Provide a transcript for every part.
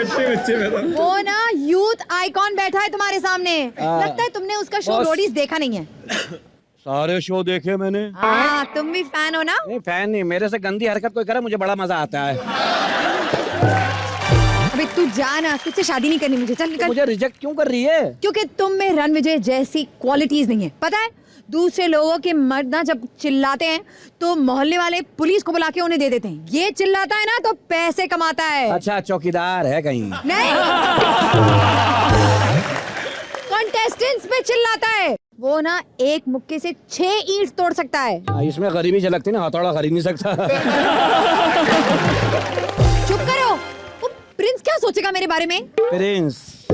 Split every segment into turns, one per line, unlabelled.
छोटे बच्चे में तो
वो ना यूथ आइकॉन बैठा है तुम्हारे सामने, लगता है तुमने उसका शो रोडीज देखा नहीं है।
सारे शो देखे मैंने।
हाँ तुम भी फैन हो ना?
नहीं फैन नहीं, मेरे से गंदी हरकत कोई करे मुझे बड़ा मजा आता है।
अबे तू जा ना, तुझसे शादी नहीं करनी मुझे, चल निकल।
मुझे रिजेक्ट क्यों कर रही है?
क्योंकि तुम में रणविजय जैसी क्वालिटीज नहीं है। पता है दूसरे लोगों के मर्द ना जब चिल्लाते हैं तो मोहल्ले वाले पुलिस को बुला के उन्हें दे देते हैं, ये चिल्लाता है ना तो पैसे कमाता है।
अच्छा चौकीदार है कहीं?
नहीं कॉन्टेस्टेंट्स पे चिल्लाता है, वो ना एक मुक्के से 6 ईंट तोड़ सकता है।
इसमें गरीबी झलकती ना, हथौड़ा खरीद नहीं सकता।
चुप करो, वो प्रिंस क्या सोचेगा मेरे बारे में?
प्रिंस,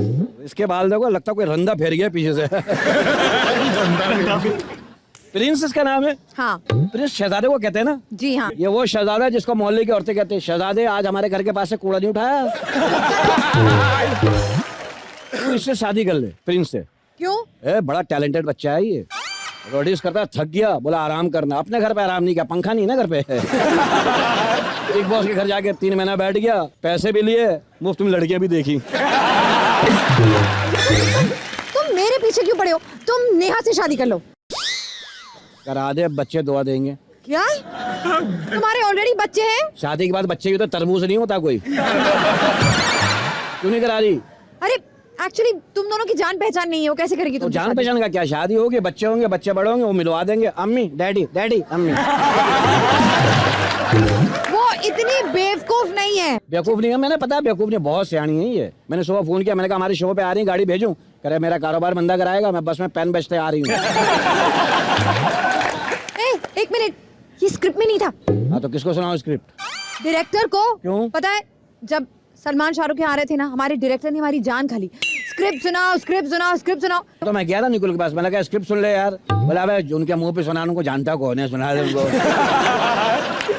इसके बाल देखो, लगता कोई रंदा फेर गया पीछे से। प्रिंस इसका नाम है?
हाँ।
प्रिंस शहजादे को कहते हैं ना?
जी हाँ।
ये वो शहजादा है जिसको मोहल्ले की औरतें कहते हैं, शहजादे आज हमारे घर के पास से कूड़ा नहीं उठाया। तू इससे शादी कर ले, प्रिंस से।
क्यों?
बड़ा टैलेंटेड बच्चा है ये, रोडीज करता है, थक गया, बोला आराम करना। अपने घर पे आराम नहीं किया, पंखा नहीं ना घर पे। एक बॉस के घर जाके 3 महीना बैठ गया, पैसे भी लिए, मुफ्त में लड़कियां भी देखी।
तुम मेरे पीछे क्यों पड़े हो? तुम नेहा से शादी कर लो।
करा दे, बच्चे दुआ देंगे।
क्या? तुम्हारे ऑलरेडी बच्चे हैं?
शादी के बाद बच्चे की तो तरबूज नहीं होता कोई। क्यों नहीं करा रही?
अरे एक्चुअली तुम दोनों की जान पहचान नहीं है, वो कैसे करेगी
तो
तुमसे
जान
शादी?
पहचान का क्या, शादी होगी, बच्चे होंगे, बच्चे बड़े होंगे, वो मिलवा देंगे। अम्मी डैडी, डैडी अम्मी।
वो इतनी बेवकूफ नहीं है।
बेवकूफ नहीं है, मैंने पता है बेवकूफ नहीं, बहुत सियानी है ये। मैंने सुबह फोन किया, मैंने कहा हमारे शो पे आ रही है, गाड़ी भेजूं? करे मेरा कारोबार बंदा कराएगा, मैं बस में पेन बेचते आ रही हूँ।
एक मिनट, ये स्क्रिप्ट में नहीं था।
हाँ तो किसको सुनाओ स्क्रिप्ट?
डायरेक्टर को।
क्यों?
पता है जब सलमान शाहरुख यहाँ आ रहे थे ना, हमारे डायरेक्टर ने हमारी जान खा ली। स्क्रिप्ट सुनाओ, स्क्रिप्ट सुनाओ, स्क्रिप्ट सुनाओ।
तो मैं गया था निकुल के पास, मैंने कहा स्क्रिप्ट सुन ले यार। बोला भाई उनके मुंह पे सुना, उनको जानता कौन है, सुना दे उनको।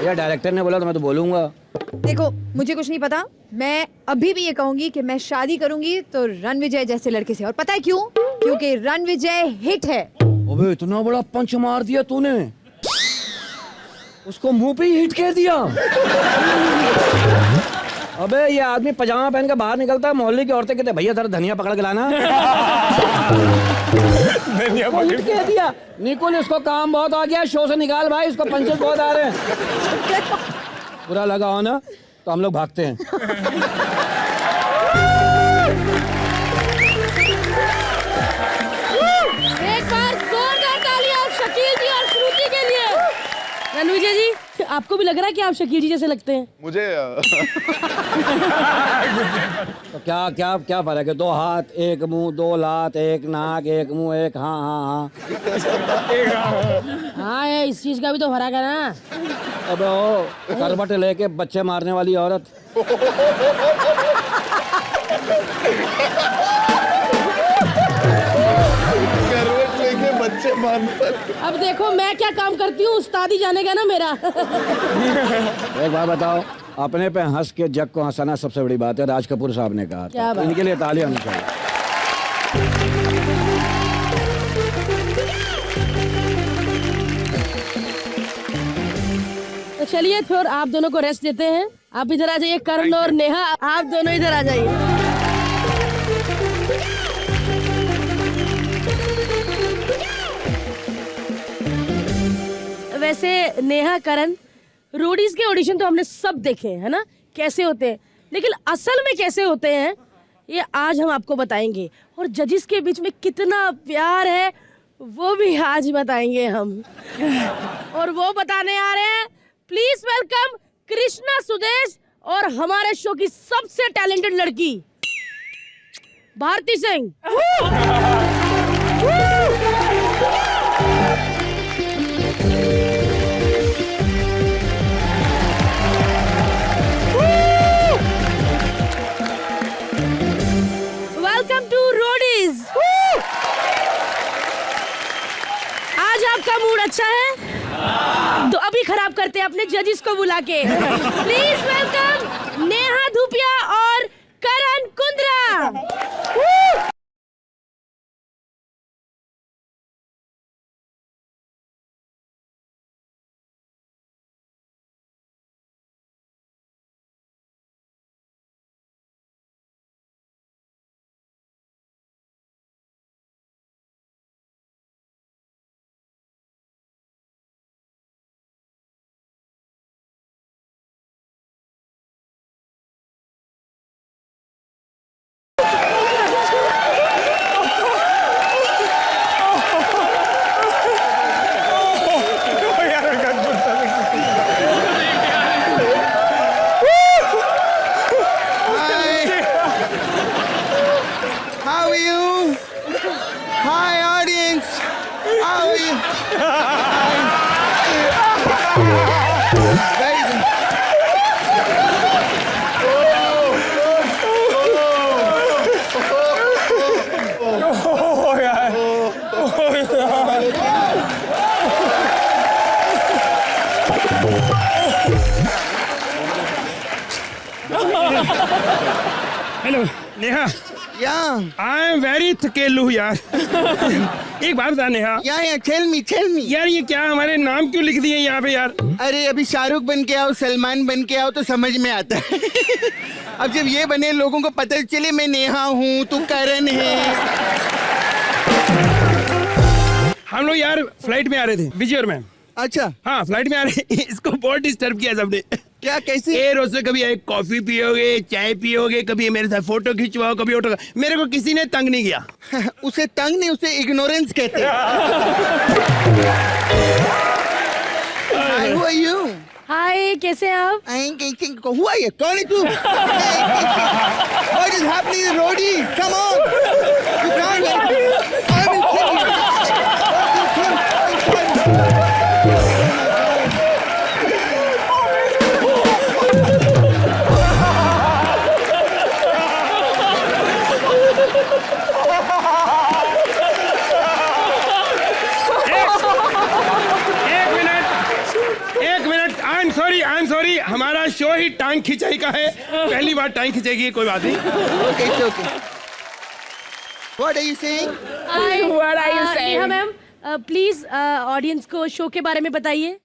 यार डायरेक्टर ने बोला तो मैं तो बोलूंगा।
देखो मुझे कुछ नहीं पता, मैं अभी भी ये कहूंगी कि मैं शादी करूंगी तो रणविजय जैसे लड़के से। और पता है क्यों? क्योंकि रणविजय हिट है।
अबे इतना बड़ा पंच मार दिया तूने, उसको मुंह पे ही हिट कह दिया। अबे ये आदमी पजामा पहन के बाहर निकलता है, मोहल्ले की औरतें कहते भैया जरा धनिया पकड़ के लाना।
धनिया
वो हिट कह दिया। निकुल इसको काम बहुत आ गया, शो से निकाल भाई, इसको पंचेस बहुत आ रहे हैं। बुरा लगा हो ना तो हम लोग भागते हैं।
एक बार जोरदार तालियां शकील जी और श्रुति के लिए। रणविजय जी, आपको भी लग रहा है कि आप शकील जी जैसे लगते हैं?
मुझे
तो क्या क्या क्या फर्क है? 2 हाथ, 1 मुंह, 2 लात, 1 नाक, 1 मुंह, 1 हाँ हाँ हाँ।
हाँ ये इस चीज का भी तो फर्क है ना।
अबे ओ करवट लेके बच्चे मारने वाली औरत।
करवट लेके बच्चे मारने वाले।
अब देखो मैं क्या काम करती हूँ, उस्तादी जानेगा ना मेरा।
एक बात बताओ, अपने पे हंस के जग को हंसाना सबसे बड़ी बात है, राज कपूर साहब ने कहा
क्या
था।
बात?
इनके लिए तालियां होनी चाहिए।
तो चलिए फिर आप दोनों को रेस्ट देते हैं। आप इधर आ जाइए, करण और नेहा आप दोनों इधर आ जाइए। वैसे नेहा, करण, रोडीज के ऑडिशन तो हमने सब देखे है ना, कैसे होते हैं, लेकिन असल में कैसे होते हैं ये आज हम आपको बताएंगे। और जजिस के बीच में कितना प्यार है वो भी आज बताएंगे हम। और वो बताने आ रहे हैं, प्लीज वेलकम कृष्णा सुदेश और हमारे शो की सबसे टैलेंटेड लड़की Bharti Singh. Welcome to Roadies. आज आपका मूड अच्छा है तो अभी खराब करते हैं अपने जजिस को बुला के। प्लीज वेलकम नेहा धूपिया और करण कुंद्रा।
हेलो नेहा,
या
आई एम वेरी थकेलू यार। एक बात बता नेहा,
या टेल मी
यार ये क्या हमारे नाम क्यों लिख दिए यहाँ पे यार?
अरे अभी शाहरुख बन के आओ, सलमान बन के आओ तो समझ में आता है। अब जब ये बने लोगों को पता चले मैं नेहा हूँ, तू करण है।
हम लोग यार फ्लाइट में आ रहे थे, विजय और मैं।
अच्छा,
हाँ फ्लाइट में आ रहे इसको बहुत डिस्टर्ब किया सबने।
क्या कैसे?
ए रोज से कभी एक कॉफी पियोगे, चाय पियोगे, कभी मेरे साथ फोटो खिंचवाओ, कभी ऑटो। मेरे को किसी ने तंग नहीं किया।
उसे तंग नहीं, उसे इग्नोरेंस कहते हैं। Hi, who are you?
हाय, कैसे हैं आप?
Who are you? कौन है तू? What is happening, Rodi? Come on! You can't let me. I will kill you.
I am sorry, हमारा शो ही टांग खिंचाई का है। पहली बार टांग खिंचेगी, कोई बात नहीं।
Okay, it's okay. What are you saying?
Hi,
What are you saying?
Neha ma'am, please audience को शो के बारे में बताइए।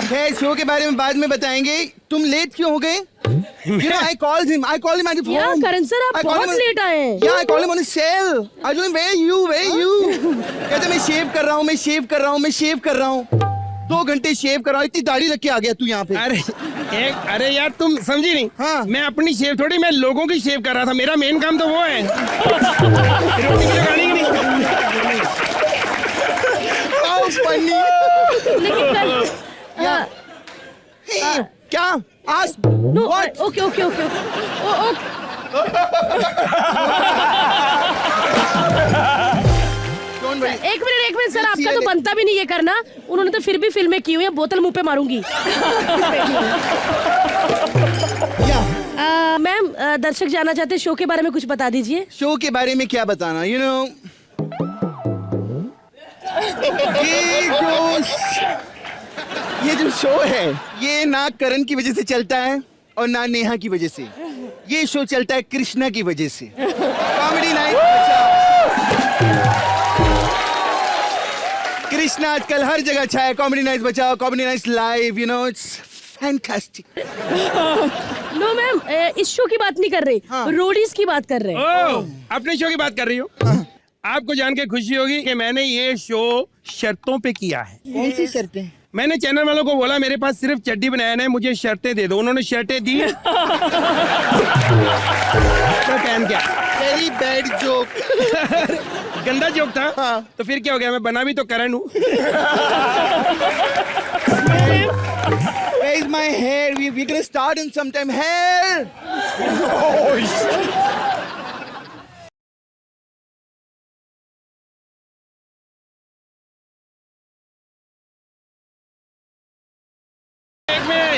खैर, शो के बारे में बाद में बताएंगे। तुम लेट क्यों हो गए? You know, I called him on the phone.
या करण सर, आप
I called
बहुत
him on-
लेट आए हैं।
Yeah, I called him on his cell. I told him, where you? कहते मैं शेव कर रहा हूँ। 2 घंटे शेव कर रहा हूँ, इतनी दाढ़ी रख के आ गया तू यहाँ पे।
अरे यार तुम समझी नहीं।
हाँ।
मैं अपनी शेव थोड़ी, मैं लोगों की शेव कर रहा था। मेरा मेन काम तो वो है। रोटी की लगानी ही नहीं।
How funny.
लेकिन कल
Hey, क्या? Ask
no,
what?
Okay.
Don't worry.
एक मिनट सर,
We'll see
आपका
you
तो
later.
बनता भी नहीं ये करना। उन्होंने तो फिर भी फिल्में की हुई है, बोतल मुंह पे मारूंगी।
Yeah.
मैम, दर्शक जानना चाहते हैं, शो के बारे में कुछ बता दीजिए।
शो के बारे में क्या बताना? You know, ये जो शो है, ये ना करण की वजह से चलता है और ना नेहा की वजह से। ये शो चलता है कृष्णा की वजह से। कॉमेडी नाइट कृष्णा आजकल हर जगह अच्छा है। Comedy night Bachao, comedy night live, you know, it's fantastic.
No ma'am, इस शो की बात नहीं कर रही,
हाँ।
रोडीज की बात कर रहे हैं।
ओह, अपने शो की बात कर रही हो। आपको जान के खुशी होगी कि मैंने ये शो शर्तों पे किया है।
कौन सी शर्तें?
मैंने चैनल वालों को बोला मेरे पास सिर्फ चड्डी बनाया है, मुझे शर्तें दे दो। उन्होंने शर्टें दी। तो पहन क्या?
Very bad joke.
गंदा जोक था।
हाँ।
तो फिर क्या हो गया? मैं बना भी तो करण हूँ।
Where is my hair? We're gonna start in some time. Hair!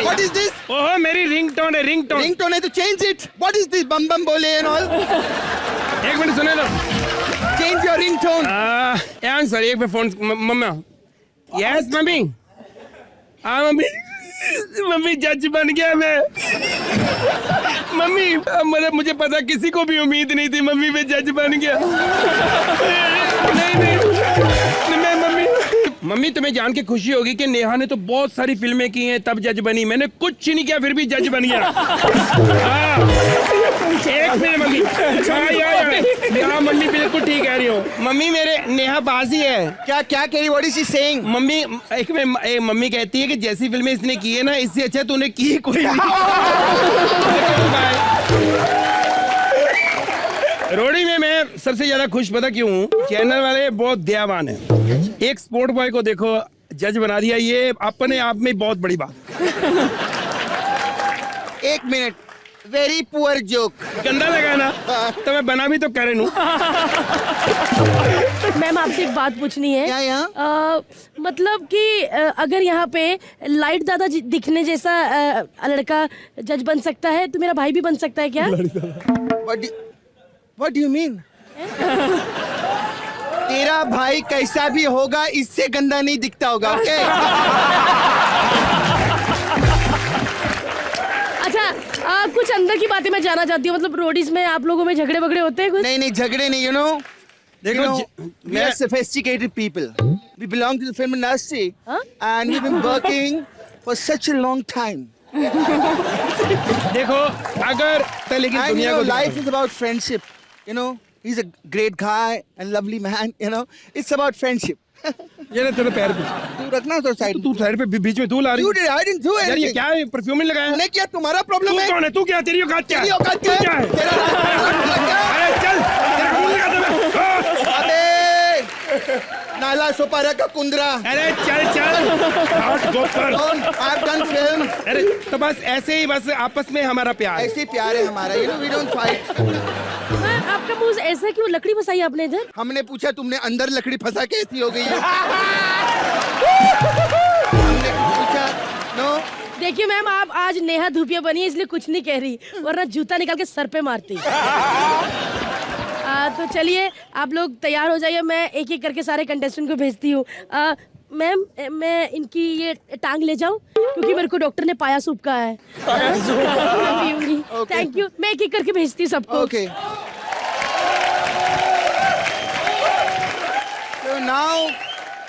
What is this?
ओहो, मेरी रिंगटोन है, रिंगटोन।
Ringtone है तो change it. What is this? Bum bum बोले and all.
एक मिनट सुने लो।
Change your ringtone.
I'm sorry, एक पे फोन। मम्मा। Yes mummy. हाँ मम्मी। मम्मी जज बन गया मैं। मम्मी, मतलब मुझे पता, किसी को भी उम्मीद नहीं थी। मम्मी मैं जज बन गया। नहीं मैं मम्मी तुम्हें जान के खुशी होगी कि नेहा ने तो बहुत सारी फिल्में की हैं तब जज बनी। मैंने कुछ नहीं किया फिर भी जज बन गया। एक मिनट मम्मी। हाँ मम्मी बिल्कुल ठीक कह रही हो। मम्मी मेरे नेहा पास ही है।
क्या कह रही? What is she saying?
Mummy mummy कहती है कि जैसी फिल्में इसने की है ना, इससे अच्छा तूने की कोई नहीं। रोडी में मैं सबसे ज्यादा खुश पता क्यों हूँ? चैनल वाले बहुत दयावान हैं। एक स्पोर्ट बॉय को देखो जज बना दिया, ये अपने आप में बहुत बड़ी बात।
एक मिनट, वेरी पुअर जोक।
गंदा लगा ना तो मैं बना भी तो करे नू।
मैम आपसे एक बात पूछनी है।
क्या यहाँ?
मतलब कि अगर यहाँ पे लाइट दादा दिखने जैसा लड़का जज बन सकता है तो मेरा भाई भी बन सकता है क्या?
What do you mean? तेरा भाई कैसा भी होगा इससे गंदा नहीं दिखता होगा, ओके?
अच्छा कुछ अंदर की बातें मैं जानना चाहती हूँ। मतलब रोडीज में आप लोगों में झगड़े वगड़े होते हैं कुछ?
नहीं नहीं झगड़े नहीं,
देखो
we are sophisticated people. We belong to the film industry and we've been working for such a long time.
देखो अगर लेकिन
And
दुनिया को
life is about friendship. He's a great guy and lovely man. It's about friendship.
ये ना तेरे पैर पे
तू रखना तो साइड।
तू साइड पे बीच में तू ला रही
You did. I didn't do
यार ये
anything.
क्या है? परफ्यूम नहीं लगाया?
तूने किया, तुम्हारा प्रॉब्लम
तू
है।
कौन है? तू क्या? तेरी औकात क्या है?
तेरी औकात क्या
तू क्या है?
तेरा
अरे चल तेरा खून लगाता मैं।
अबे नाला सोपारा का कुंदरा।
अरे चल हाथ गोपर।
I've done film.
अरे तो बस ऐसे ही बस आपस में हमारा प्यार है।
ऐसे ही प्यार है हमारा। We don't fight.
आपका मुंह ऐसा क्यों? लकड़ी फंसाई आपने इधर?
हमने पूछा तुमने अंदर लकड़ी फंसा के ऐसी हो गई है। हमने पूछा नो।
देखिए मैम आप आज नेहा धूपिया बनी है इसलिए कुछ नहीं कह रही, वरना जूता निकाल के सर पे मारती। तो चलिए आप लोग तैयार हो जाइए, मैं एक एक करके सारे कंटेस्टेंट को भेजती हूँ। मैम मैं इनकी ये टांग ले जाऊं क्योंकि मेरे को डॉक्टर ने पाया सूप कहा है। Thank you. मैं एक एक करके भेजती हूँ सबको।
Okay. So now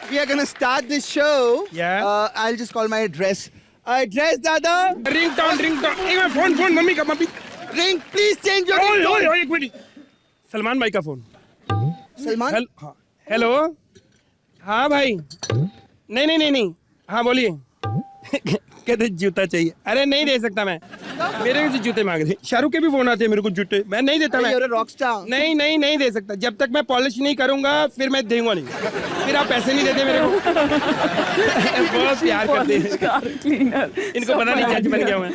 we are gonna start this show.
Yeah.
I'll just call my address. Address, Dada.
Ring tone एक मिनट फोन मम्मी का mummy.
Ring. Please change your
ओए
ringtone.
एक मिनट सलमान भाई का फोन।
सलमान.
हेलो हाँ भाई। नहीं हाँ बोलिए। कहते जूता चाहिए। अरे नहीं दे सकता मैं, मेरे से जूते मांग रहे। शाहरुख के भी फोन आते हैं मेरे को जूते, मैं नहीं देता। मैं
You're a rock star.
नहीं दे सकता। जब तक मैं पॉलिश नहीं करूंगा फिर मैं दूंगा नहीं। फिर आप पैसे नहीं देते मेरे को। बहुत प्यार करते हैं। इनको पता नहीं जज बन गया मैं।